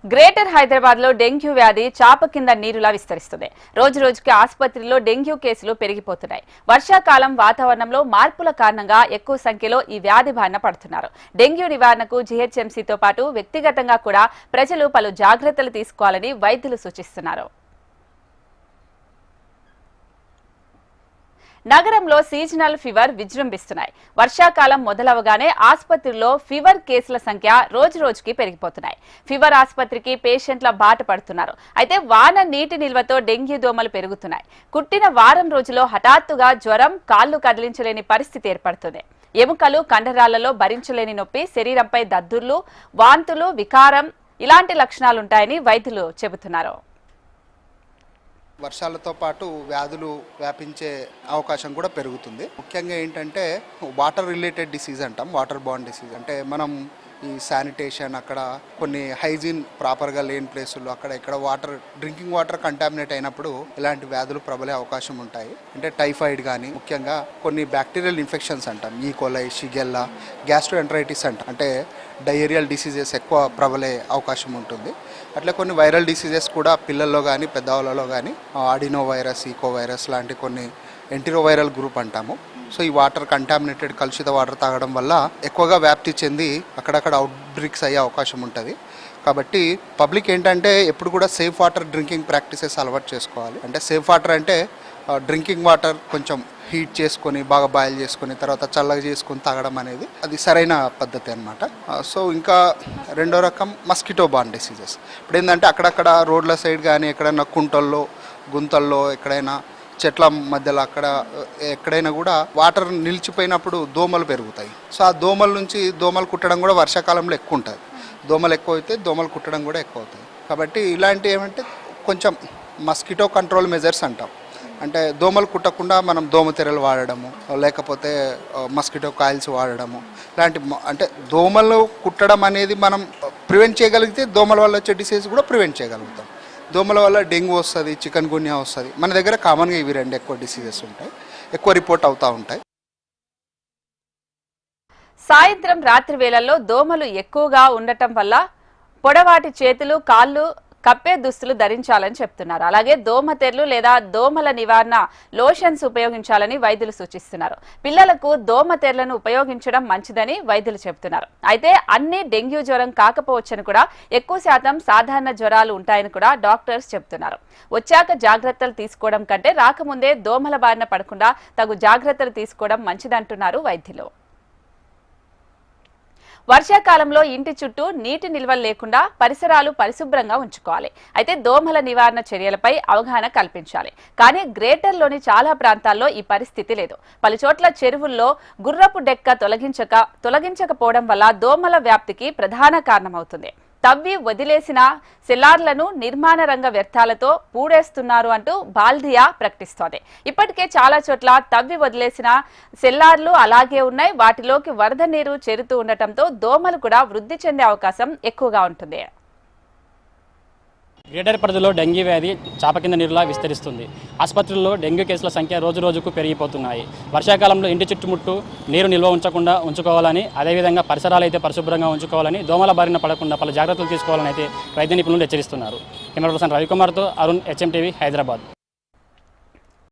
Greater Hyderabad లో dengue వ్యాధి చాప కింద నీరులా విస్తరిస్తుంది. రోజు రోజుకి ఆసుపత్రిలో డెంగ్యూ కేసులు పెరిగిపోతున్నాయి. వర్షాకాలం వాతావరణంలో మార్పుల కారణంగా ఎక్కువ సంఖ్యలో ఈ వ్యాధి బారిన పడుతున్నారు. డెంగ్యూ నివారణకు జీహెచ్ఎంసీతో పాటు వ్యక్తిగతంగా కూడా ప్రజలు పలు జాగ్రత్తలు తీసుకోవాలని వైద్యులు సూచిస్తున్నారు. నగరంలో సీజనల్ ఫీవర్ విజృంభిస్తున్నాయి. వర్షాకాలం మొదలవగానే ఆసుపత్రుల్లో ఫీవర్ కేసుల సంఖ్య రోజు రోజుకి పెరిగిపోతున్నాయి. ఫీవర్ ఆసుపత్రికి పేషెంట్ల బాట పడుతున్నారు. అయితే వాన నీటి నిల్వతో డెంగ్యూ దోమలు పెరుగుతున్నాయి. కుట్టిన వారం రోజుల్లో హఠాత్తుగా జ్వరం, కాళ్లు కదిలించలేని పరిస్థితి ఏర్పడుతుంది. ఎముకలు, కండరాలలో భరించలేని నొప్పి, శరీరంపై దద్దుర్లు, వాంతులు, వికారం ఇలాంటి లక్షణాలుంటాయని వైద్యులు చెబుతున్నారు. వర్షాలతో పాటు వ్యాధులు వ్యాపించే అవకాశం కూడా పెరుగుతుంది. ముఖ్యంగా ఏంటంటే వాటర్ రిలేటెడ్ డిసీజ్ అంటాం, వాటర్ బార్న్ డిసీజ్. అంటే మనం ఈ శానిటేషన్, అక్కడ కొన్ని హైజీన్ ప్రాపర్గా లేని ప్లేసుల్లో అక్కడ ఇక్కడ డ్రింకింగ్ వాటర్ కంటామినేట్ అయినప్పుడు ఇలాంటి వ్యాధులు ప్రబలే అవకాశం ఉంటాయి. అంటే టైఫాయిడ్ కానీ, ముఖ్యంగా కొన్ని బ్యాక్టీరియల్ ఇన్ఫెక్షన్స్ అంటాం, ఈకోలై, షిగెల్లా, గ్యాస్ట్రోఎంటరైటిస్ అంటాం, అంటే డయేరియల్ డిసీజెస్ ఎక్కువ ప్రబలే అవకాశం ఉంటుంది. అట్లా కొన్ని వైరల్ డిసీజెస్ కూడా పిల్లల్లో కానీ పెద్దవాళ్ళలో కానీ అడినో వైరస్, ఈకో వైరస్ లాంటి కొన్ని ఎంటిరోవైరల్ గ్రూప్ అంటాము. సో ఈ వాటర్ కంటామినేటెడ్ కలుషిత వాటర్ తాగడం వల్ల ఎక్కువగా వ్యాప్తి చెంది అక్కడక్కడ అవుట్ బ్రేక్స్ అయ్యే అవకాశం ఉంటుంది. కాబట్టి పబ్లిక్ ఏంటంటే ఎప్పుడు కూడా సేఫ్ వాటర్ డ్రింకింగ్ ప్రాక్టీసెస్ అలవాటు చేసుకోవాలి. అంటే సేఫ్ వాటర్ అంటే డ్రింకింగ్ వాటర్ కొంచెం హీట్ చేసుకొని బాగా బాయిల్ చేసుకొని తర్వాత చల్లగా చేసుకొని తాగడం అనేది అది సరైన పద్ధతి అనమాట. సో ఇంకా రెండో రకం మస్కిటో బార్న్ డిసీజెస్. ఇప్పుడు ఏంటంటే అక్కడక్కడ రోడ్ల సైడ్ కానీ ఎక్కడైనా కుంటల్లో, గుంతల్లో, ఎక్కడైనా చెట్ల మధ్యలో అక్కడ ఎక్కడైనా కూడా వాటర్ నిలిచిపోయినప్పుడు దోమలు పెరుగుతాయి. సో ఆ దోమల నుంచి దోమలు కుట్టడం కూడా వర్షాకాలంలో ఎక్కువ ఉంటుంది. దోమలు ఎక్కువ అయితే దోమలు కుట్టడం కూడా ఎక్కువ అవుతాయి. కాబట్టి ఇలాంటి ఏమంటే కొంచెం మస్కిటో కంట్రోల్ మెజర్స్ అంటాం. అంటే దోమలు కుట్టకుండా మనం దోమతెరలు వాడడము, లేకపోతే మస్కిటో కాయిల్స్ వాడడము, ఇలాంటి అంటే దోమలు కుట్టడం అనేది మనం ప్రివెంట్ చేయగలిగితే దోమల వల్ల వచ్చే డిసీజ్ కూడా ప్రివెంట్ చేయగలుగుతాం. దోమల వల్ల డెంగ్యూ వస్తుంది, చికెన్ గున్యా వస్తుంది. మన దగ్గర కామన్గా ఇవి రెండు ఎక్కువ డిసీజెస్ ఉంటాయి, ఎక్కువ రిపోర్ట్ అవుతూ ఉంటాయి. సాయంత్రం, రాత్రి వేళల్లో దోమలు ఎక్కువగా ఉండటం వల్ల పొడవాటి చేతులు, కాళ్ళు కప్పే దుస్తులు ధరించాలని చెప్తున్నారు. అలాగే దోమతెరలు లేదా దోమల నివారణ లోషన్స్ ఉపయోగించాలని వైద్యులు సూచిస్తున్నారు. పిల్లలకు దోమతెరలను ఉపయోగించడం మంచిదని వైద్యులు చెబుతున్నారు. అయితే అన్ని డెంగ్యూ జ్వరం కాకపోవచ్చని కూడా, ఎక్కువ శాతం సాధారణ జ్వరాలు ఉంటాయని కూడా డాక్టర్స్ చెబుతున్నారు. వచ్చాక జాగ్రత్తలు తీసుకోవడం కంటే రాకముందే దోమల బారిన పడకుండా తగు జాగ్రత్తలు తీసుకోవడం మంచిదంటున్నారు వైద్యులు. వర్షాకాలంలో ఇంటి చుట్టూ నీటి నిల్వలు లేకుండా పరిసరాలు పరిశుభ్రంగా ఉంచుకోవాలి. అయితే దోమల నివారణ చర్యలపై అవగాహన కల్పించాలి. కానీ గ్రేటర్లోని చాలా ప్రాంతాల్లో ఈ పరిస్థితి లేదు. పలుచోట్ల చెరువుల్లో గుర్రపు డెక్క తొలగించకపోవడం వల్ల దోమల వ్యాప్తికి ప్రధాన కారణమవుతుంది. తవ్వి వదిలేసిన సెల్లార్లను నిర్మాణ రంగ వ్యర్థాలతో పూడేస్తున్నారు అంటూ బాల్దియా ప్రకటిస్తోంది. ఇప్పటికే చాలా చోట్ల తవ్వి వదిలేసిన సెల్లార్లు అలాగే ఉన్నాయి. వాటిలోకి వరద నీరు చేరుతూ ఉండటంతో దోమలు కూడా వృద్ధి చెందే అవకాశం ఎక్కువగా ఉంటుంది. గ్రేటర్ పరిధిలో డెంగ్యూ వ్యాధి చాప కింద నీరులా విస్తరిస్తుంది. ఆసుపత్రుల్లో డెంగ్యూ కేసుల సంఖ్య రోజు రోజుకు పెరిగిపోతున్నాయి. వర్షాకాలంలో ఇంటి చుట్టుముట్టు నీరు నిల్వ ఉంచుకోవాలని, అదేవిధంగా పరిసరాలు అయితే పరిశుభ్రంగా ఉంచుకోవాలని, దోమల బారిన పడకుండా పలు జాగ్రత్తలు తీసుకోవాలని అయితే వైద్య నిపుణులు హెచ్చరిస్తున్నారు. కెమెరా పర్సన్ రవికుమార్తో అరుణ్, HM TV, హైదరాబాద్.